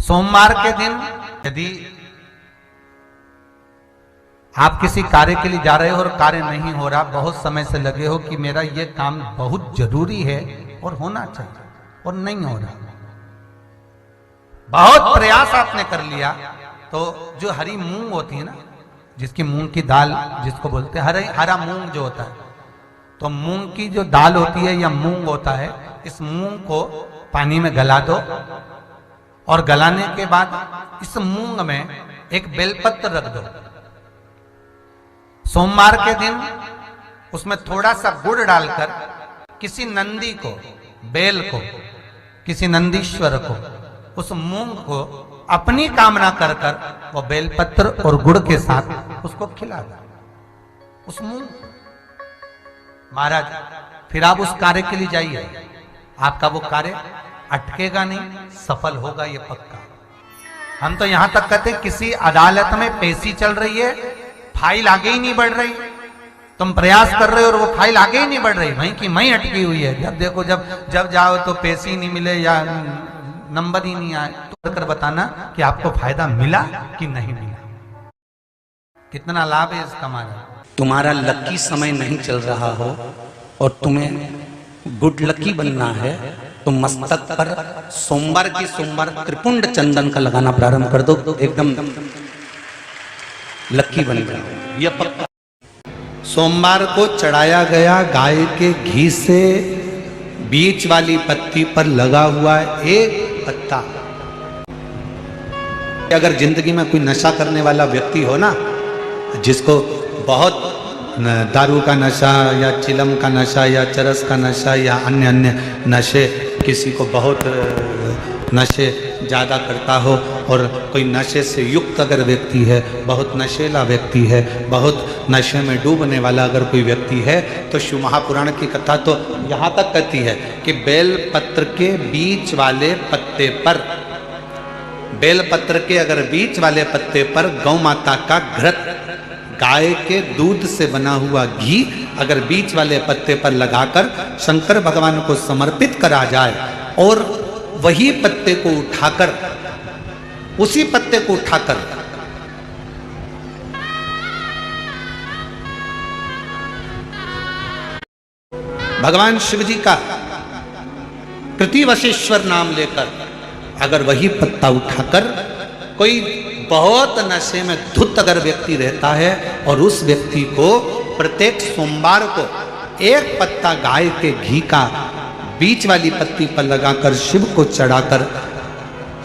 सोमवार के दिन यदि आप किसी कार्य के लिए जा रहे हो और कार्य नहीं हो रहा, बहुत समय से लगे हो कि मेरा ये काम बहुत जरूरी है और होना चाहिए और नहीं हो रहा, बहुत प्रयास आपने कर लिया, तो जो हरी मूंग होती है ना, जिसकी मूंग की दाल जिसको बोलते हैं हरा मूंग जो होता है, तो मूंग की जो दाल होती है या मूंग होता है, इस मूंग को पानी में गला दो और गलाने के बाद इस मूंग में एक बेलपत्र रख दो। सोमवार के दिन उसमें थोड़ा सा गुड़ डालकर किसी नंदी को, बेल को, किसी नंदीश्वर को, उस मूंग को अपनी कामना कर कर वो बेलपत्र और गुड़ के साथ उसको खिला दो, उस मूंग। महाराज फिर आप उस कार्य के लिए जाइए, आपका वो कार्य अटकेगा नहीं, सफल होगा ये पक्का। हम तो यहां तक कहते किसी अदालत में पेशी चल रही है, फाइल आगे ही नहीं बढ़ रही, तुम प्रयास कर रहे हो और वो फाइल आगे ही नहीं बढ़ रही, वहीं की वहीं अटकी हुई है। जब देखो जब जाओ तो पेशी नहीं मिले या नंबर ही नहीं आए, तो कर बताना कि आपको फायदा मिला कि नहीं मिला, कितना लाभ है इसका। महाराज तुम्हारा लकी समय नहीं चल रहा हो और तुम्हें गुड लकी बनना है तो मस्तक पर सोमवार की सोमवार त्रिपुंड चंदन का लगाना प्रारंभ कर दो, एकदम लकी बन जाओ यह पक्का। सोमवार को चढ़ाया गया गाय के घी से बीच वाली पत्ती पर लगा हुआ एक पत्ता, अगर जिंदगी में कोई नशा करने वाला व्यक्ति हो ना, जिसको बहुत दारू का नशा या चिलम का नशा या चरस का नशा या अन्य अन्य नशे, किसी को बहुत नशे ज़्यादा करता हो और कोई नशे से युक्त अगर व्यक्ति है, बहुत नशेला व्यक्ति है, बहुत नशे में डूबने वाला अगर कोई व्यक्ति है, तो शिव महापुराण की कथा तो यहाँ तक कहती है कि बेल पत्र के बीच वाले पत्ते पर, बेल पत्र के अगर बीच वाले पत्ते पर गौ माता का घृत, गाय के दूध से बना हुआ घी अगर बीच वाले पत्ते पर लगाकर शंकर भगवान को समर्पित करा जाए और वही पत्ते को उठाकर, उसी पत्ते को उठाकर भगवान शिव जी का कृतिवशेश्वर नाम लेकर अगर वही पत्ता उठाकर कोई बहुत नशे में धुत अगर व्यक्ति रहता है और उस व्यक्ति को प्रत्येक सोमवार को एक पत्ता गाय के घी का बीच वाली पत्ती पर लगाकर शिव को चढ़ाकर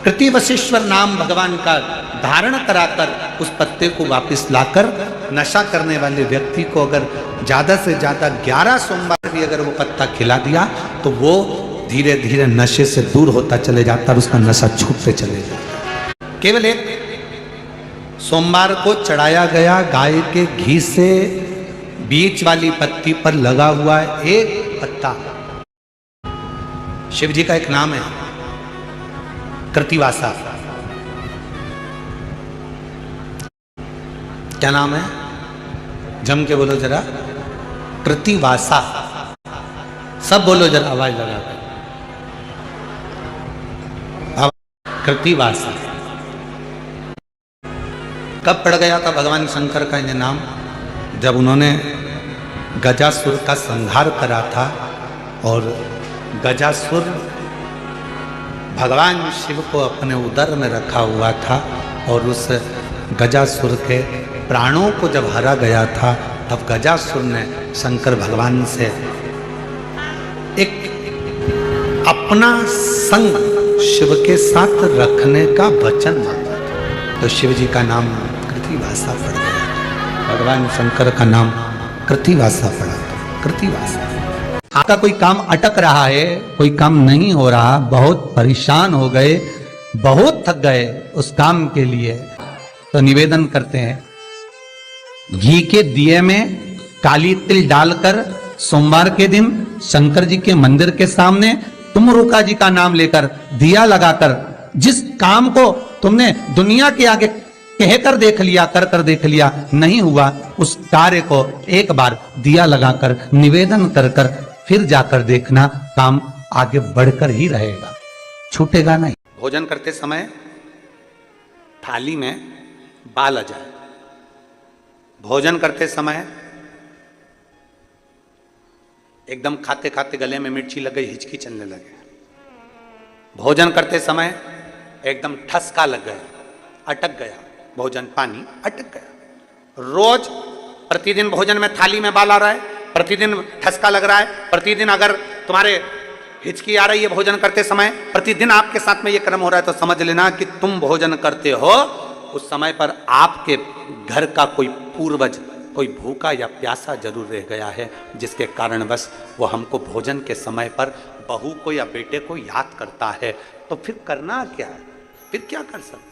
कृतिवशेश्वर नाम भगवान का धारण कराकर उस पत्ते को वापस लाकर नशा करने वाले व्यक्ति को अगर ज्यादा से ज्यादा 11 सोमवार भी अगर वो पत्ता खिला दिया तो वो धीरे धीरे नशे से दूर होता चले जाता और उसका नशा छूटते चले जाता। केवल एक सोमवार को चढ़ाया गया गाय के घी से बीच वाली पत्ती पर लगा हुआ एक पत्ता, शिव जी का एक नाम है कृतिवासा। क्या नाम है? जम के बोलो जरा, कृतिवासा। सब बोलो जरा आवाज लगाकर, कृतिवासा। कब पड़ गया था भगवान शंकर का ये नाम? जब उन्होंने गजासुर का संहार करा था और गजासुर भगवान शिव को अपने उदर में रखा हुआ था और उस गजासुर के प्राणों को जब हरा गया था, तब गजासुर ने शंकर भगवान से एक अपना संग शिव के साथ रखने का वचन मांगा था, तो शिव जी का नाम कृतिवासा पड़ गया, भगवान शंकर का नाम कृतिवासा पड़ा था, कृतिवासा। आपका कोई काम अटक रहा है, कोई काम नहीं हो रहा, बहुत परेशान हो गए, बहुत थक गए उस काम के लिए, तो निवेदन करते हैं घी के दिए में काली तिल डालकर सोमवार के दिन शंकर जी के मंदिर के सामने तुम रुका जी का नाम लेकर दिया लगाकर, जिस काम को तुमने दुनिया के आगे कहकर देख लिया, कर कर देख लिया, नहीं हुआ, उस कार्य को एक बार दिया लगाकर निवेदन कर कर फिर जाकर देखना, काम आगे बढ़कर ही रहेगा, छूटेगा नहीं। भोजन करते समय थाली में बाल आ जाए, भोजन करते समय एकदम खाते खाते गले में मिर्ची लग गई, हिचकी चलने लगे, भोजन करते समय एकदम ठसका लग गया, अटक गया भोजन, पानी अटक गया। रोज प्रतिदिन भोजन में थाली में बाल आ रहा है, प्रतिदिन ठसका लग रहा है, प्रतिदिन अगर तुम्हारे हिचकी आ रही है भोजन करते समय, प्रतिदिन आपके साथ में ये क्रम हो रहा है, तो समझ लेना कि तुम भोजन करते हो उस समय पर आपके घर का कोई पूर्वज कोई भूखा या प्यासा जरूर रह गया है, जिसके कारणवश वो हमको भोजन के समय पर बहू को या बेटे को याद करता है। तो फिर करना क्या है, फिर क्या कर सकते?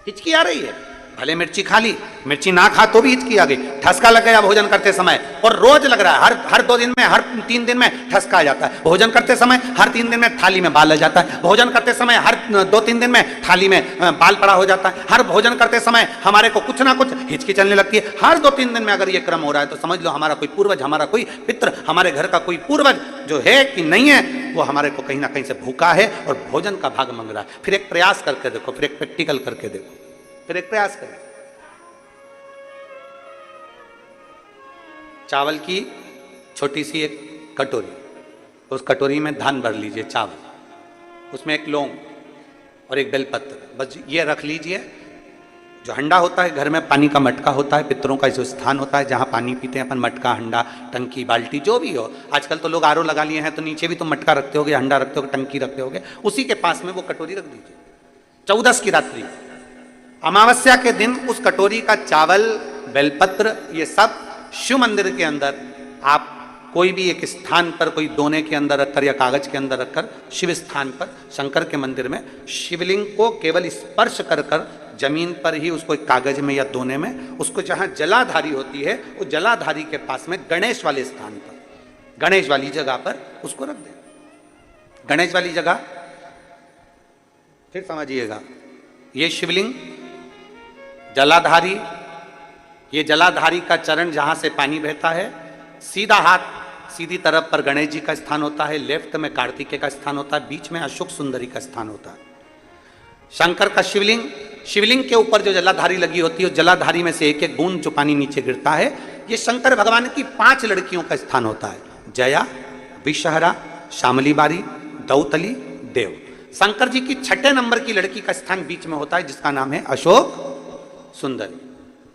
हिचकी आ रही है, भले मिर्ची खा ली, मिर्ची ना खा तो भी हिचकी आ गई, ठसका लग गया भोजन करते समय, और रोज लग रहा है, हर 2 दिन में, हर 3 दिन में ठसका आ जाता है, भोजन करते समय हर 3 दिन में थाली में बाल आ जाता है, भोजन करते समय हर 2-3 दिन में थाली में बाल पड़ा हो जाता है, हर भोजन करते समय हमारे को कुछ ना कुछ हिचकी चलने लगती है। हर 2-3 दिन में अगर ये क्रम हो रहा है तो समझ लो हमारा कोई पूर्वज, हमारा कोई पितृ, हमारे घर का कोई पूर्वज जो है कि नहीं है, वो हमारे को कहीं ना कहीं से भूखा है और भोजन का भाग मांग रहा है। फिर एक प्रयास करके देखो, फिर एक प्रैक्टिकल करके देखो, फिर एक प्रयास करें। चावल की छोटी सी एक कटोरी, उस कटोरी में धान भर लीजिए चावल, उसमें एक लौंग और एक बेलपत्र, बस ये रख लीजिए। जो हंडा होता है घर में, पानी का मटका होता है, पितरों का जो स्थान होता है जहाँ पानी पीते हैं अपन, मटका, हंडा, टंकी, बाल्टी, जो भी हो, आजकल तो लोग आरओ लगा लिए हैं तो नीचे भी तो मटका रखते होगे, हंडा रखते होगे, टंकी रखते होगे, उसी के पास में वो कटोरी रख दीजिए। 14 की रात्रि, अमावस्या के दिन उस कटोरी का चावल, बेलपत्र, ये सब शिव मंदिर के अंदर आप कोई भी एक स्थान पर, कोई दोने के अंदर रखकर या कागज के अंदर रखकर, शिव स्थान पर, शंकर के मंदिर में शिवलिंग को केवल स्पर्श कर कर जमीन पर ही उसको एक कागज में या दोने में, उसको जहां जलाधारी होती है उस जलाधारी के पास में गणेश वाले स्थान पर, गणेश वाली जगह पर उसको रख दें। गणेश वाली जगह फिर समझिएगा, ये शिवलिंग जलाधारी, ये जलाधारी का चरण जहां से पानी बहता है, सीधा हाथ सीधी तरफ पर गणेश जी का स्थान होता है, लेफ्ट में कार्तिकेय का स्थान होता है, बीच में अशोक सुंदरी का स्थान होता है। शंकर का शिवलिंग, शिवलिंग के ऊपर जो जलाधारी लगी होती है, जलाधारी में से एक एक बूंद जो पानी नीचे गिरता है, ये शंकर भगवान की 5 लड़कियों का स्थान होता है, जया, विषहरा, शामली बारी, दौतली, देव। शंकर जी की 6 नंबर की लड़की का स्थान बीच में होता है, जिसका नाम है अशोक सुंदरी।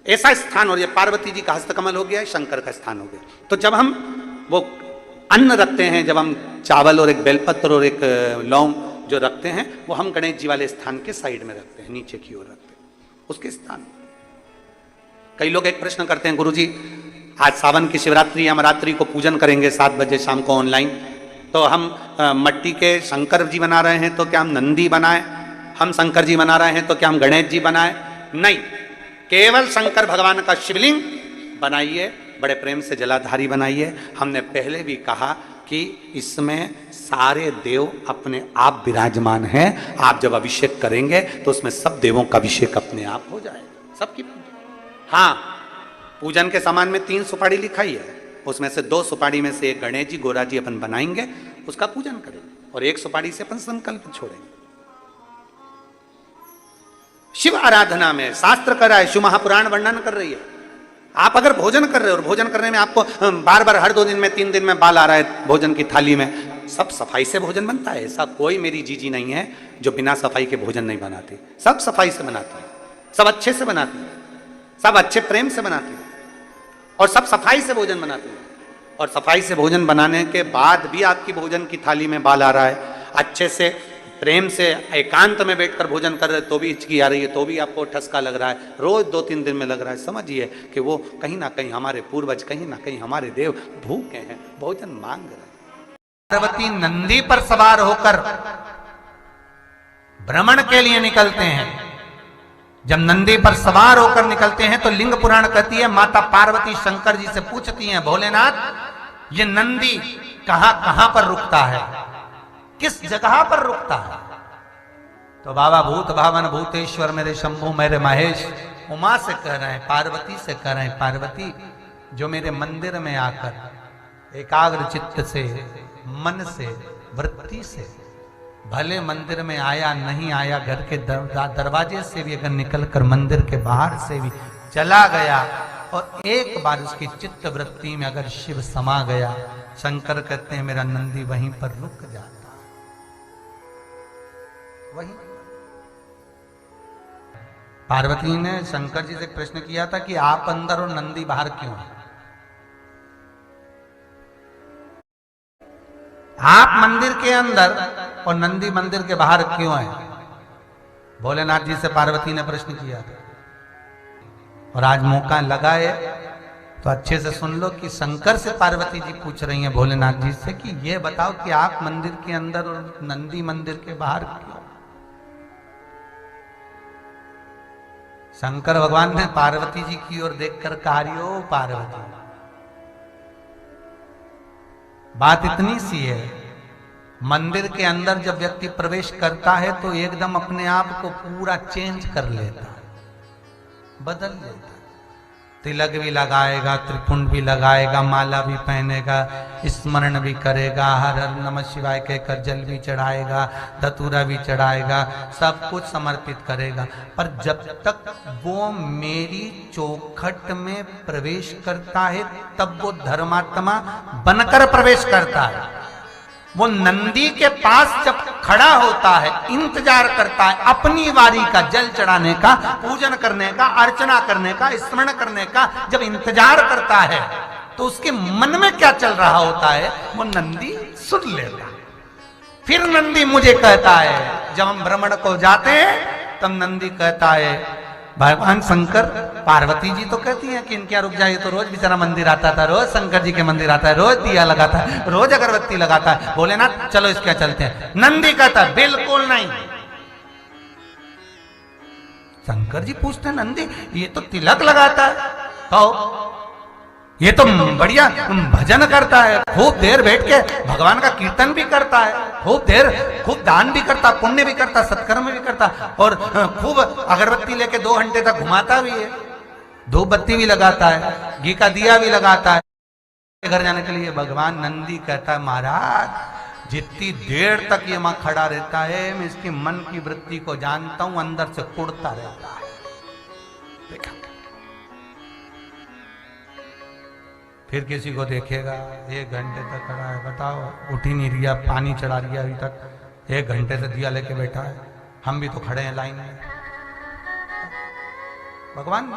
ऐसा स्थान, और ये पार्वती जी का हस्तकमल हो गया, शंकर का स्थान हो गया। तो जब हम वो अन्न रखते हैं, जब हम चावल और एक बेलपत्र और एक लौंग जो रखते हैं, वो हम गणेश जी वाले स्थान के साइड में रखते हैं, नीचे की ओर रखते हैं उसके स्थान। कई लोग एक प्रश्न करते हैं, गुरुजी आज सावन की शिवरात्रि, हम रात्रि को पूजन करेंगे 7 बजे शाम को ऑनलाइन, तो हम मट्टी के शंकर जी बना रहे हैं तो क्या हम नंदी बनाएं, हम शंकर जी बना रहे हैं तो क्या हम गणेश जी बनाएं? नहीं, केवल शंकर भगवान का शिवलिंग बनाइए, बड़े प्रेम से जलाधारी बनाइए। हमने पहले भी कहा कि इसमें सारे देव अपने आप विराजमान हैं। आप जब अभिषेक करेंगे तो उसमें सब देवों का अभिषेक अपने आप हो जाएगा, सबकी। हाँ, पूजन के सामान में 3 सुपारी लिखाई है, उसमें से 2 सुपारी में से एक गणेश जी, गोरा जी अपन बनाएंगे, उसका पूजन करेंगे, और 1 सुपारी से अपन संकल्प छोड़ेंगे। शिव आराधना में शास्त्र कर रहा है, शिव महापुराण वर्णन कर रही है। आप अगर भोजन कर रहे हो और भोजन करने में आपको बार बार हर 2 दिन में 3 दिन में बाल आ रहा है भोजन की थाली में, सब सफाई से भोजन बनता है। ऐसा कोई मेरी जीजी नहीं है जो बिना सफाई के भोजन नहीं बनाती, सब सफाई से बनाती है, सब अच्छे से बनाती है, सब अच्छे प्रेम से बनाती है, और सब सफाई से भोजन बनाती है। और सफाई से भोजन बनाने के बाद भी आपकी भोजन की थाली में बाल आ रहा है, अच्छे से प्रेम से एकांत में बैठकर भोजन कर रहे तो भी हिचकी आ रही है, तो भी आपको ठसका लग रहा है, रोज 2-3 दिन में लग रहा है, समझिए कि वो कहीं ना कहीं हमारे पूर्वज, कहीं ना कहीं हमारे देव भूखे हैं, भोजन मांग रहे हैं। पार्वती नंदी पर सवार होकर भ्रमण के लिए निकलते हैं। जब नंदी पर सवार होकर निकलते हैं तो लिंग पुराण कहती है, माता पार्वती शंकर जी से पूछती हैं, भोलेनाथ ये नंदी कहां कहां पर रुकता है, किस जगह पर रुकता है? तो बाबा भूत भावन भूतेश्वर मेरे शंभु मेरे महेश उमा से कह रहे हैं, पार्वती से कह रहे हैं, पार्वती जो मेरे मंदिर में आकर एकाग्र चित्त से, मन से, वृत्ति से भले मंदिर में आया नहीं आया, घर के दरवाजे से भी अगर निकलकर मंदिर के बाहर से भी चला गया और एक बार उसकी चित्त वृत्ति में अगर शिव समा गया, शंकर कहते हैं मेरा नंदी वहीं पर रुक जाता। वहीं पार्वती ने शंकर जी से प्रश्न किया था कि आप अंदर और नंदी बाहर क्यों है? आप मंदिर के अंदर और नंदी मंदिर के बाहर क्यों है? भोलेनाथ जी से पार्वती ने प्रश्न किया था। और आज मौका लगा है तो अच्छे से सुन लो कि शंकर से पार्वती जी पूछ रही हैं भोलेनाथ जी से कि ये बताओ कि आप मंदिर के अंदर और नंदी मंदिर के बाहर क्यों? शंकर भगवान ने पार्वती जी की ओर देखकर कहा, "ओ पार्वती, बात इतनी सी है, मंदिर के अंदर जब व्यक्ति प्रवेश करता है तो एकदम अपने आप को पूरा चेंज कर लेता, बदल लेता। तिलक भी लगाएगा, त्रिपुंड भी लगाएगा, माला भी पहनेगा, स्मरण भी करेगा, हर हर नमः शिवाय कहकर जल भी चढ़ाएगा, धतूरा भी चढ़ाएगा, सब कुछ समर्पित करेगा। पर जब तक वो मेरी चौखट में प्रवेश करता है तब वो धर्मात्मा बनकर प्रवेश करता है। वो नंदी के पास जब खड़ा होता है, इंतजार करता है अपनी वारी का, जल चढ़ाने का, पूजन करने का, अर्चना करने का, स्मरण करने का जब इंतजार करता है तो उसके मन में क्या चल रहा होता है वो नंदी सुन लेता। फिर नंदी मुझे कहता है, जब हम भ्रमण को जाते हैं तब नंदी कहता है, भगवान शंकर, पार्वती जी तो कहती हैं कि इनके रुक जाइए, तो रोज बेचारा मंदिर आता था, रोज शंकर जी के मंदिर आता है, रोज दिया लगाता है, रोज अगरबत्ती लगाता है, भोलेनाथ चलो इसके चलते हैं। नंदी कहता है बिल्कुल नहीं। शंकर जी पूछते हैं, नंदी ये तो तिलक लगाता है, तो ये तो बढ़िया भजन करता है, खूब देर बैठ के भगवान का कीर्तन भी करता है, खूब दान भी करता, पुण्य भी करता, सत्कर्म भी करता, और खूब अगरबत्ती लेके 2 घंटे तक घुमाता भी है, धूप बत्ती भी लगाता है, घी का दिया भी लगाता है घर जाने के लिए। भगवान नंदी कहता है, महाराज जितनी देर तक ये मां खड़ा रहता है मैं इसके मन की वृत्ति को जानता हूं, अंदर से कुड़ता रहता है। देखा, फिर किसी को देखेगा 1 घंटे तक खड़ा है, बताओ उठ ही नहीं रिया, पानी चढ़ा रिया अभी तक, 1 घंटे से दिया लेके बैठा है, हम भी तो खड़े हैं लाइन में। भगवान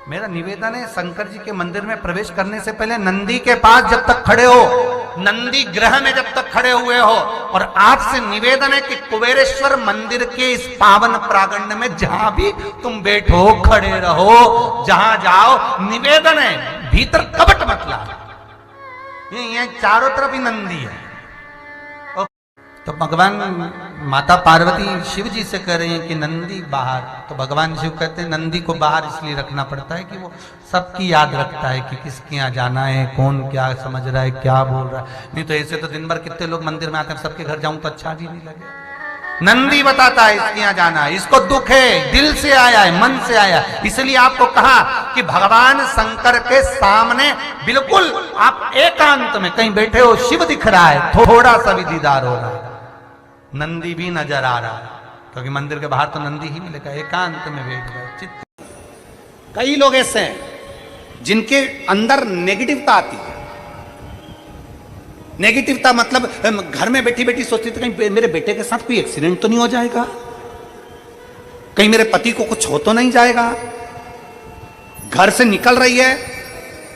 मेरा निवेदन है, शंकर जी के मंदिर में प्रवेश करने से पहले नंदी के पास जब तक खड़े हो, नंदी ग्रह में जब तक खड़े हुए हो, और आपसे निवेदन है कि कुबेरेश्वर मंदिर के इस पावन प्रांगण में जहां भी तुम बैठो, खड़े रहो, जहां जाओ, निवेदन है भीतर कपट मत ला। ये चारों तरफ ही नंदी है। तो भगवान माता पार्वती शिव जी से कह रही हैं कि नंदी बाहर, तो भगवान शिव कहते हैं नंदी को बाहर इसलिए रखना पड़ता है कि वो सबकी याद रखता है कि किसके यहाँ जाना है, कौन क्या समझ रहा है, क्या बोल रहा है। नहीं तो ऐसे तो दिन भर कितने लोग मंदिर में आते हैं, सबके घर जाऊं तो अच्छा भी नहीं लगे। नंदी बताता है इसके यहाँ जाना है, इसको दुख है, दिल से आया है, मन से आया, इसलिए आपको कहा कि भगवान शंकर के सामने बिल्कुल आप एकांत में कहीं बैठे हो, शिव दिख रहा है, थोड़ा सा भी दीदार हो रहा है, नंदी भी नजर आ रहा है, क्योंकि मंदिर के बाहर तो नंदी ही मिलेगा, एकांत में बैठ गए। कई लोग ऐसे हैं जिनके अंदर नेगेटिवता आती है। नेगेटिवता मतलब घर में बैठी बैठी सोचती थी कहीं मेरे बेटे के साथ कोई एक्सीडेंट तो नहीं हो जाएगा, कहीं मेरे पति को कुछ हो तो नहीं जाएगा। घर से निकल रही है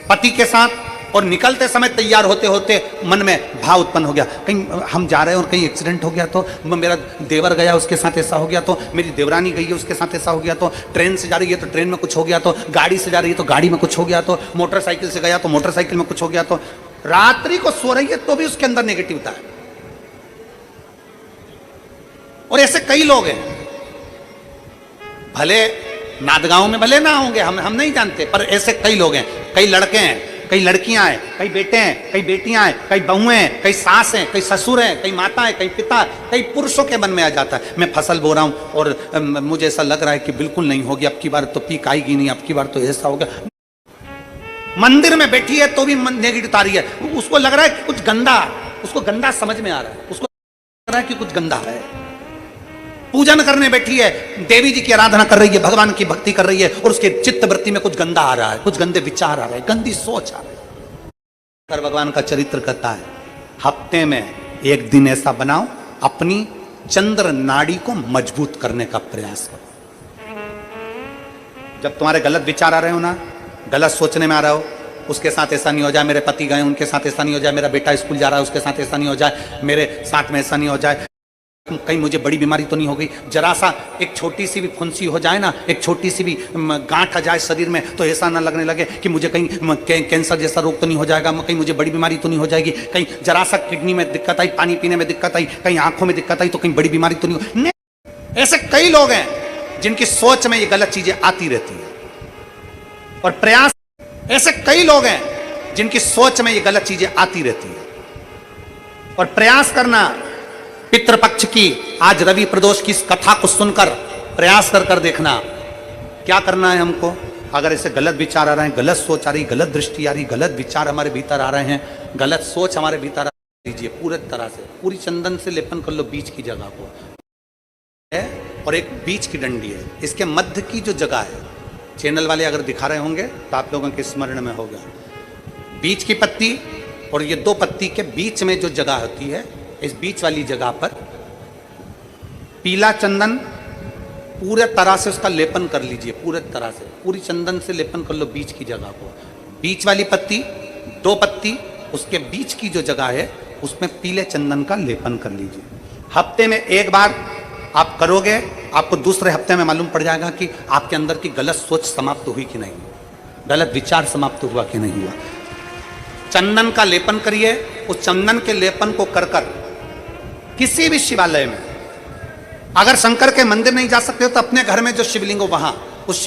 पति के साथ और निकलते समय तैयार होते होते मन में भाव उत्पन्न हो गया, कहीं हम जा रहे हैं और कहीं एक्सीडेंट हो गया तो, मेरा देवर गया उसके साथ ऐसा हो गया तो, मेरी देवरानी गई है उसके साथ ऐसा हो गया तो, ट्रेन से जा रही है तो ट्रेन में कुछ हो गया तो, गाड़ी से जा रही है तो गाड़ी में कुछ हो गया तो, मोटरसाइकिल से गया तो मोटरसाइकिल में कुछ हो गया तो, रात्रि को सो रही है तो भी उसके अंदर नेगेटिविटी है। और ऐसे कई लोग हैं, भले नादगांव में भले ना होंगे, हम नहीं जानते, पर ऐसे कई लोग हैं, कई लड़के हैं, कई लड़कियां हैं, कई बेटे हैं, कई बेटियां हैं, कई बहुएं हैं, कई सास हैं, कई ससुर हैं, कई माता हैं, कई पिता, कई पुरुषों के मन में आ जाता है मैं फसल बो रहा हूं और मुझे ऐसा लग रहा है कि बिल्कुल नहीं होगी, अब की बार तो पीक आएगी नहीं, अब की बार तो ऐसा हो गया। मंदिर में बैठी है तो भी नेगेटिव आ रही है, उसको लग रहा है कि कुछ गंदा, उसको गंदा समझ में आ रहा है, उसको रहा है कि कुछ गंदा है। पूजन करने बैठी है, देवी जी की आराधना कर रही है, भगवान की भक्ति कर रही है, और उसके चित्त वृत्ति में कुछ गंदा आ रहा है, कुछ गंदे विचार आ रहे हैं, गंदी सोच आ रही है। कर भगवान का चरित्र कहता है, हफ्ते में एक दिन ऐसा बनाओ, अपनी चंद्र नाड़ी को मजबूत करने का प्रयास करो। जब तुम्हारे गलत विचार आ रहे हो ना, गलत सोचने में आ रहा हो, उसके साथ ऐसा नहीं हो जाए, मेरे पति गए उनके साथ ऐसा नहीं हो जाए, मेरा बेटा स्कूल जा रहा है उसके साथ ऐसा नहीं हो जाए, मेरे साथ में ऐसा नहीं हो जाए, कहीं मुझे बड़ी बीमारी तो नहीं हो गई, जरा सा एक छोटी सी भी फुंसी हो जाए ना, एक छोटी सी भी गांठ आ जाए शरीर में, तो ऐसा ना लगने लगे कि मुझे कहीं कैंसर जैसा रोग तो नहीं हो जाएगा, कहीं मुझे बड़ी बीमारी तो नहीं हो जाएगी, कहीं जरा सा किडनी में दिक्कत आई, पानी पीने में दिक्कत आई, कहीं आंखों में दिक्कत आई तो कहीं बड़ी बीमारी तो नहीं हो। ऐसे कई लोग हैं जिनकी सोच में ये गलत चीजें आती रहती है, और प्रयास, ऐसे कई लोग हैं जिनकी सोच में ये गलत चीजें आती रहती है, और प्रयास करना, पितृपक्ष की आज रवि प्रदोष की इस कथा को सुनकर प्रयास कर देखना क्या करना है हमको। अगर ऐसे गलत विचार आ रहे हैं, गलत सोच आ रही, गलत दृष्टि आ रही, गलत विचार हमारे भीतर आ रहे हैं, गलत सोच हमारे भीतर आ लीजिए, पूरे तरह से पूरी चंदन से लेपन कर लो बीच की जगह को है, और एक बीच की डंडी है, इसके मध्य की जो जगह है, चैनल वाले अगर दिखा रहे होंगे तो आप लोगों के स्मरण में होगा, बीच की पत्ती और ये दो पत्ती के बीच में जो जगह होती है, इस बीच वाली जगह पर पीला चंदन पूरे तरह से उसका लेपन कर लीजिए, पूरे तरह से पूरी चंदन से लेपन कर लो बीच की जगह को। बीच वाली पत्ती, दो पत्ती, उसके बीच की जो जगह है उसमें पीले चंदन का लेपन कर लीजिए। हफ्ते में एक बार आप करोगे, आपको दूसरे हफ्ते में मालूम पड़ जाएगा कि आपके अंदर की गलत सोच समाप्त हुई कि नहीं, गलत विचार समाप्त हुआ कि नहीं हुआ। चंदन का लेपन करिए, उस चंदन के लेपन को कर किसी भी शिवालय में, अगर शंकर के मंदिर नहीं जा सकते हो तो अपने घर में जो शिवलिंग हो वहां, उस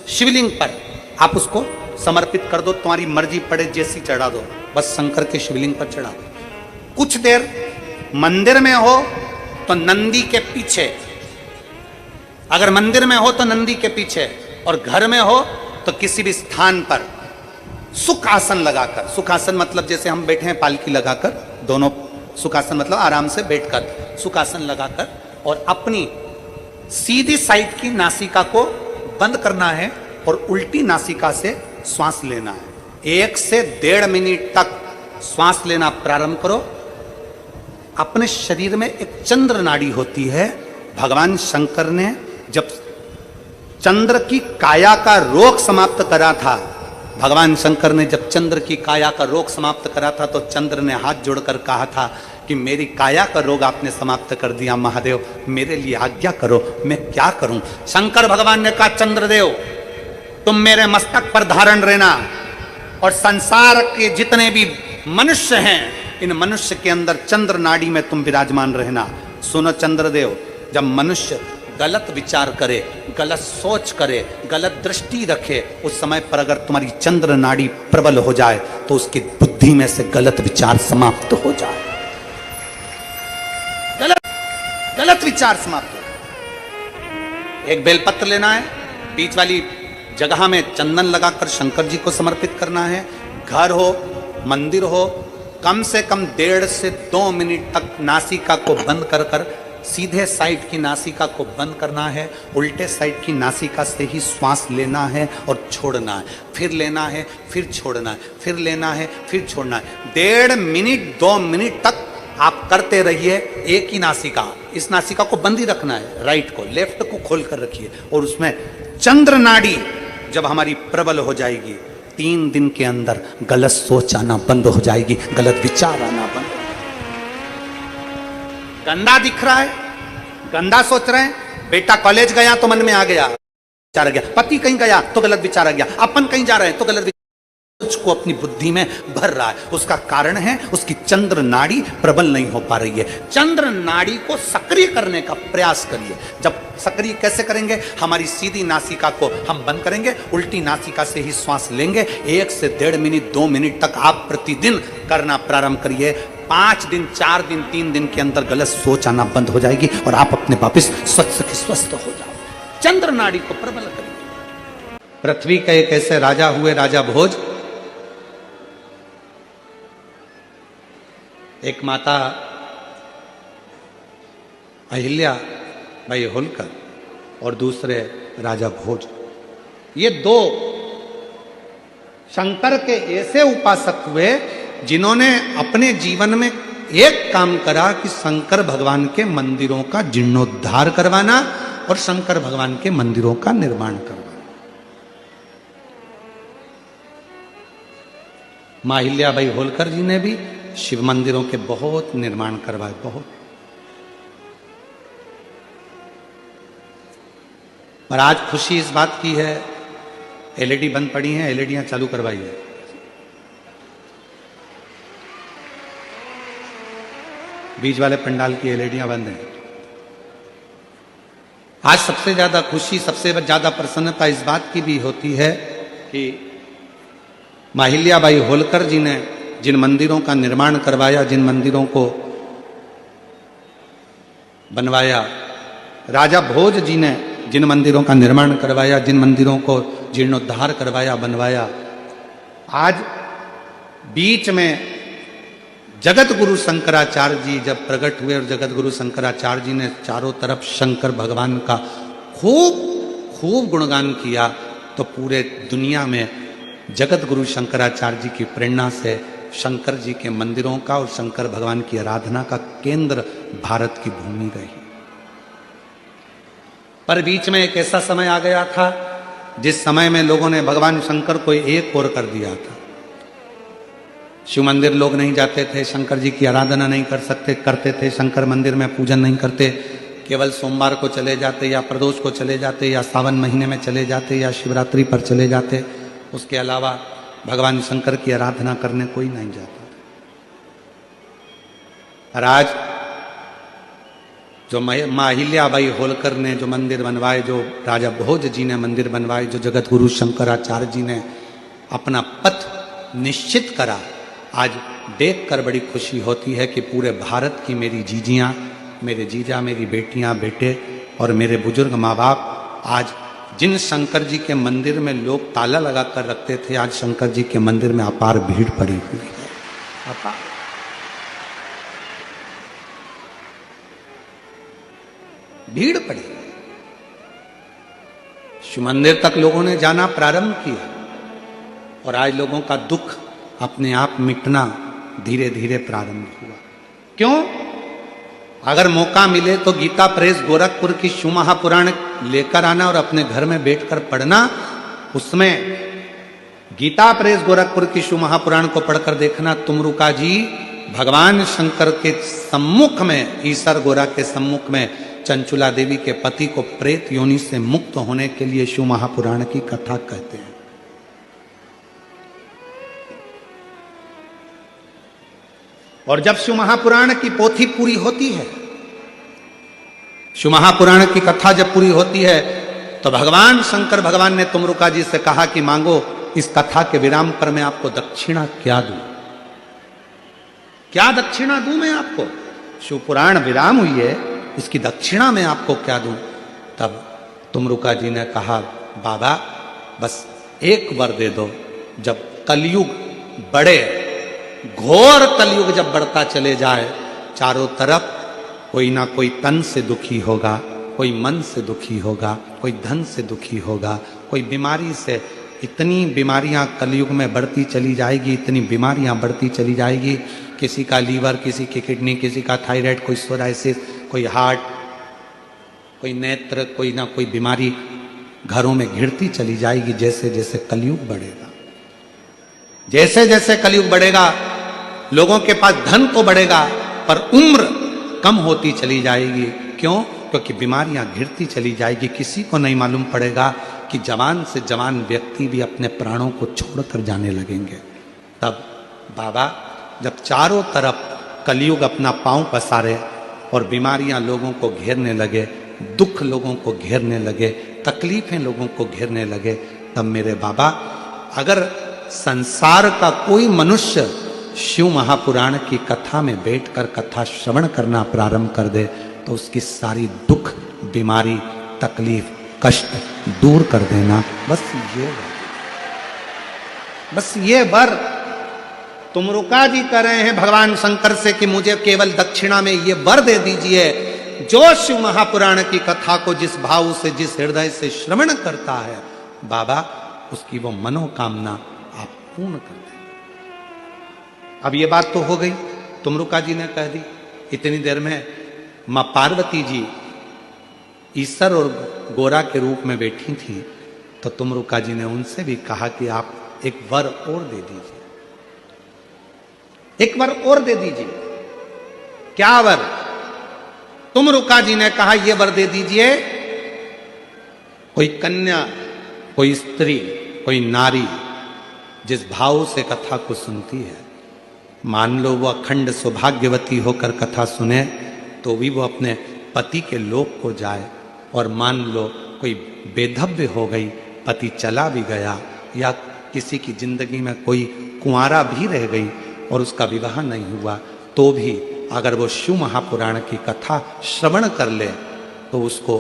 शिवलिंग पर आप उसको समर्पित कर दो, तुम्हारी मर्जी पड़े जैसी चढ़ा दो, बस शंकर के शिवलिंग पर चढ़ा दो। कुछ देर मंदिर में हो तो नंदी के पीछे, अगर मंदिर में हो तो नंदी के पीछे, और घर में हो तो किसी भी स्थान पर सुख आसन लगाकर, सुख आसन मतलब जैसे हम बैठे हैं पालकी लगाकर, दोनों सुखासन मतलब आराम से बैठकर, सुखासन लगाकर, और अपनी सीधी साइड की नासिका को बंद करना है और उल्टी नासिका से श्वास लेना है। 1 से 1.5 मिनट तक श्वास लेना प्रारंभ करो। अपने शरीर में एक चंद्र नाड़ी होती है, भगवान शंकर ने जब चंद्र की काया का रोग समाप्त करा था, भगवान शंकर ने जब चंद्र की काया का रोग समाप्त करा था तो चंद्र ने हाथ जोड़कर कहा था कि मेरी काया का रोग आपने समाप्त कर दिया महादेव, मेरे लिए आज्ञा करो, मैं क्या करूं। शंकर भगवान ने कहा, चंद्रदेव तुम मेरे मस्तक पर धारण रहना, और संसार के जितने भी मनुष्य हैं, इन मनुष्य के अंदर चंद्र नाड़ी में तुम विराजमान रहना। सुनो चंद्रदेव, जब मनुष्य गलत विचार करे, गलत सोच करे, गलत दृष्टि रखे, उस समय पर अगर तुम्हारी चंद्र नाड़ी प्रबल हो जाए तो उसकी बुद्धि में से गलत विचार समाप्त हो जाए, गलत विचार समाप्त हो। एक बेलपत्र लेना है, बीच वाली जगह में चंदन लगाकर शंकर जी को समर्पित करना है। घर हो, मंदिर हो, कम से कम 1.5 से 2 मिनट तक नासिका को बंद कर सीधे साइड की नासिका को बंद करना है, उल्टे साइड की नासिका से ही श्वास लेना है और छोड़ना है, फिर लेना है, फिर छोड़ना है, फिर लेना है, फिर छोड़ना है। 1.5 मिनट 2 मिनट तक आप करते रहिए। एक ही नासिका, इस नासिका को बंद ही रखना है, राइट को, लेफ्ट को खोल कर रखिए, और उसमें चंद्र नाड़ी जब हमारी प्रबल हो जाएगी, 3 दिन के अंदर गलत सोच आना बंद हो जाएगी, गलत विचार आना बंद। गंदा दिख रहा है, गंदा सोच रहे हैं, बेटा कॉलेज गया तो मन में आ गया विचार आ गया, पति कहीं गया तो गलत विचार आ गया, अपन कहीं जा रहे हैं तो गलत विचार को अपनी बुद्धि में भर रहा है। उसका कारण है उसकी चंद्र नाड़ी प्रबल नहीं हो पा रही है। चंद्र नाड़ी को सक्रिय करने का प्रयास करिए। जब सक्रिय कैसे करेंगे, हमारी सीधी नासिका को हम बंद करेंगे, उल्टी नासिका से ही श्वास लेंगे। 1 से 1.5 मिनट 2 मिनट तक आप प्रतिदिन करना प्रारंभ करिए। 5 दिन 4 दिन 3 दिन के अंदर गलत सोच आना बंद हो जाएगी और आप अपने वापिस स्वस्थ हो जाओ। चंद्र नाड़ी को प्रबल करिए। पृथ्वी का एक ऐसे राजा हुए, राजा भोज। एक माता अहिल्या बाई होलकर और दूसरे राजा भोज, ये दो शंकर के ऐसे उपासक हुए जिन्होंने अपने जीवन में एक काम करा कि शंकर भगवान के मंदिरों का जीर्णोद्धार करवाना और शंकर भगवान के मंदिरों का निर्माण करवाना। मां अहिल्याबाई होलकर जी ने भी शिव मंदिरों के बहुत निर्माण करवाए, बहुत। और आज खुशी इस बात की है, एलईडी बंद पड़ी हैं, एलईडियां चालू करवाई है। बीच वाले पंडाल की एलईडियां बंद हैं। आज सबसे ज्यादा खुशी, सबसे ज्यादा प्रसन्नता इस बात की भी होती है कि मां अहिल्याबाई होलकर जी ने जिन मंदिरों का निर्माण करवाया, जिन मंदिरों को बनवाया, राजा भोज जी ने जिन मंदिरों का निर्माण करवाया, जिन मंदिरों को जीर्णोद्धार करवाया, बनवाया, आज बीच में जगत गुरु शंकराचार्य जी जब प्रकट हुए और जगत गुरु शंकराचार्य जी ने चारों तरफ शंकर भगवान का खूब खूब गुणगान किया, तो पूरे दुनिया में जगत गुरु शंकराचार्य जी की प्रेरणा से शंकर जी के मंदिरों का और शंकर भगवान की आराधना का केंद्र भारत की भूमि रही। पर बीच में एक ऐसा समय आ गया था जिस समय में लोगों ने भगवान शंकर को एक और कर दिया था। शिव मंदिर लोग नहीं जाते थे, शंकर जी की आराधना नहीं करते थे, शंकर मंदिर में पूजन नहीं करते, केवल सोमवार को चले जाते या प्रदोष को चले जाते या सावन महीने में चले जाते या शिवरात्रि पर चले जाते, उसके अलावा भगवान शंकर की आराधना करने कोई नहीं जाता। और आज जो मां अहिल्याबाई होलकर ने जो मंदिर बनवाए, जो राजा भोज जी ने मंदिर बनवाए, जो जगत गुरु शंकराचार्य जी ने अपना पथ निश्चित करा, आज देखकर बड़ी खुशी होती है कि पूरे भारत की मेरी जीजियाँ, मेरे जीजा, मेरी बेटियाँ, बेटे और मेरे बुजुर्ग माँ बाप आज जिन शंकर जी के मंदिर में लोग ताला लगा कर रखते थे, आज शंकर जी के मंदिर में अपार भीड़ पड़ी हुई है। अपार भीड़ पड़ी। शिव मंदिर तक लोगों ने जाना प्रारंभ किया और आज लोगों का दुख अपने आप मिटना धीरे धीरे प्रारंभ हुआ। क्यों? अगर मौका मिले तो गीता प्रेस गोरखपुर की शिव महापुराण लेकर आना और अपने घर में बैठकर पढ़ना। उसमें गीता प्रेस गोरखपुर की शिव महापुराण को पढ़कर देखना, तुमरुका जी भगवान शंकर के सम्मुख में, ईसर गोरा के सम्मुख में चंचुला देवी के पति को प्रेत योनि से मुक्त होने के लिए शिव महापुराण की कथा कहते हैं। और जब शिव महापुराण की पोथी पूरी होती है, शिव महापुराण की कथा जब पूरी होती है, तो भगवान शंकर भगवान ने तुमरुका जी से कहा कि मांगो, इस कथा के विराम पर मैं आपको दक्षिणा क्या दूं? क्या दक्षिणा दूं मैं आपको? शिव पुराण विराम हुई है, इसकी दक्षिणा मैं आपको क्या दूं? तब तुमरुका जी ने कहा, बाबा बस एक वर दे दो, जब कलयुग बढ़े, घोर कलयुग जब बढ़ता चले जाए, चारों तरफ कोई ना कोई तन से दुखी होगा, कोई मन से दुखी होगा, कोई धन से दुखी होगा, कोई बीमारी से, इतनी बीमारियां कलयुग में बढ़ती चली जाएगी, इतनी बीमारियां बढ़ती चली जाएगी, किसी का लीवर, किसी की किडनी, किसी का थायराइड, कोई सोराइसिस, कोई हार्ट, कोई नेत्र, कोई ना कोई बीमारी घरों में घिरती चली जाएगी जैसे जैसे कलयुग बढ़ेगा। जैसे जैसे कलयुग बढ़ेगा, लोगों के पास धन तो बढ़ेगा पर उम्र कम होती चली जाएगी। क्यों? क्योंकि बीमारियां घिरती चली जाएगी। किसी को नहीं मालूम पड़ेगा कि जवान से जवान व्यक्ति भी अपने प्राणों को छोड़कर जाने लगेंगे। तब बाबा जब चारों तरफ कलयुग अपना पांव पसारे और बीमारियां लोगों को घेरने लगे, दुख लोगों को घेरने लगे, तकलीफें लोगों को घेरने लगे, तब मेरे बाबा, अगर संसार का कोई मनुष्य शिव महापुराण की कथा में बैठकर कथा श्रवण करना प्रारंभ कर दे, तो उसकी सारी दुख, बीमारी, तकलीफ, कष्ट दूर कर देना। बस ये वर तुमरुका जी कह रहे हैं भगवान शंकर से कि मुझे केवल दक्षिणा में ये वर दे दीजिए, जो शिव महापुराण की कथा को जिस भाव से, जिस हृदय से श्रवण करता है बाबा, उसकी वो मनोकामना आप पूर्ण कर दें। अब ये बात तो हो गई, तुमरुका जी ने कह दी। इतनी देर में मां पार्वती जी ईश्वर और गोरा के रूप में बैठी थी, तो तुमरुका जी ने उनसे भी कहा कि आप एक वर और दे दीजिए, एक वर और दे दीजिए। क्या वर? तुमरुका जी ने कहा यह वर दे दीजिए, कोई कन्या, कोई स्त्री, कोई नारी जिस भाव से कथा को सुनती है, मान लो वो अखंड सौभाग्यवती होकर कथा सुने तो भी वो अपने पति के लोक को जाए, और मान लो कोई बेधव्य हो गई, पति चला भी गया, या किसी की जिंदगी में कोई कुंवारा भी रह गई और उसका विवाह नहीं हुआ, तो भी अगर वो शिव महापुराण की कथा श्रवण कर ले तो उसको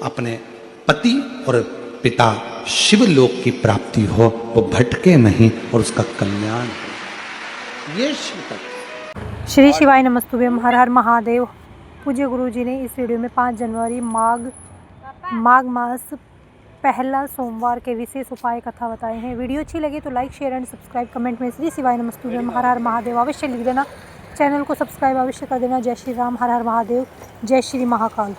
अपने पति और पिता शिवलोक की प्राप्ति हो, वो भटके नहीं और उसका कल्याण हो। ये शिव तत्व। श्री शिवाय नमस्तुभ्यम। हर हर महादेव। पूज्य गुरु जी ने इस वीडियो में 5 जनवरी माघ मास पहला सोमवार के विशेष उपाय कथा बताए हैं। वीडियो अच्छी लगी तो like, share and subscribe, comment में श्री शिवाय नमस्तुभ्यम हर हर महादेव अवश्य लिख देना। चैनल को सब्सक्राइब अवश्य कर देना। जय श्री राम, हर हर महादेव, जय श्री महाकाल।